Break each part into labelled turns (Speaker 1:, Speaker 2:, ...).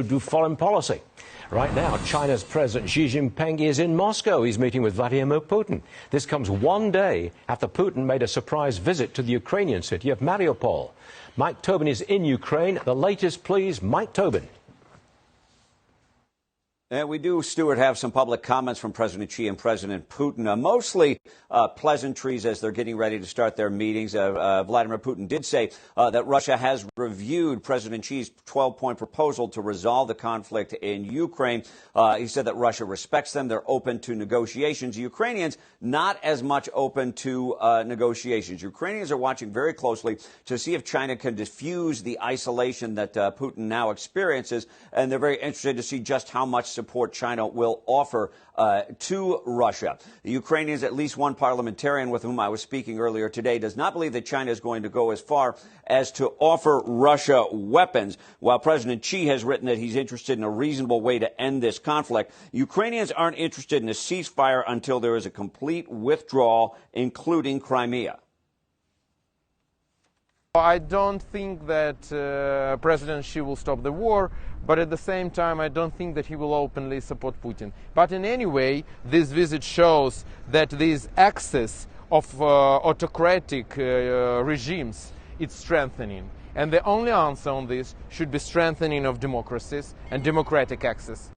Speaker 1: do foreign policy. Right now, China's President Xi Jinping is in Moscow. He's meeting with Vladimir Putin. This comes one day after Putin made a surprise visit to the Ukrainian city of Mariupol. Mike Tobin is in Ukraine. The latest, please, Mike Tobin.
Speaker 2: And we do, Stuart, have some public comments from President Xi and President Putin, mostly pleasantries as they're getting ready to start their meetings. Vladimir Putin did say that Russia has reviewed President Xi's 12-point proposal to resolve the conflict in Ukraine. He said that Russia respects them. They're open to negotiations. The Ukrainians not as much open to negotiations. Ukrainians are watching very closely to see if China can diffuse the isolation that Putin now experiences, and they're very interested to see just how much support China will offer to Russia. The Ukrainians, at least one parliamentarian with whom I was speaking earlier today, does not believe that China is going to go as far as to offer Russia weapons. While President Xi has written that he's interested in a reasonable way to end this conflict, Ukrainians aren't interested in a ceasefire until there is a complete withdrawal, including Crimea.
Speaker 3: I don't think that President Xi will stop the war, but at the same time, I don't think that he will openly support Putin. But in any way, this visit shows that this axis of autocratic regimes is strengthening. And the only answer on this should be strengthening of democracies and democratic access.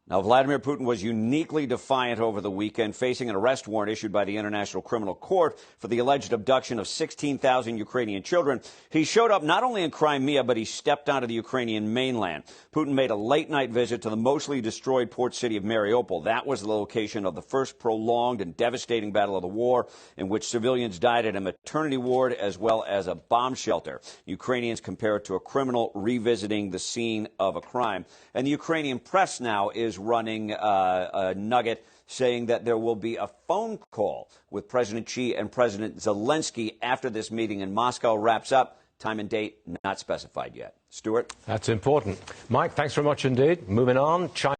Speaker 2: Now, Vladimir Putin was uniquely defiant over the weekend, facing an arrest warrant issued by the International Criminal Court for the alleged abduction of 16,000 Ukrainian children. He showed up not only in Crimea, but he stepped onto the Ukrainian mainland. Putin made a late-night visit to the mostly destroyed port city of Mariupol. That was the location of the first prolonged and devastating battle of the war, in which civilians died at a maternity ward as well as a bomb shelter. Ukrainians compare it to a criminal revisiting the scene of a crime. And the Ukrainian press now is running a nugget saying that there will be a phone call with President Xi and President Zelensky after this meeting in Moscow wraps up. Time and date not specified yet. Stuart?
Speaker 1: That's important. Mike, thanks very much indeed. Moving on. China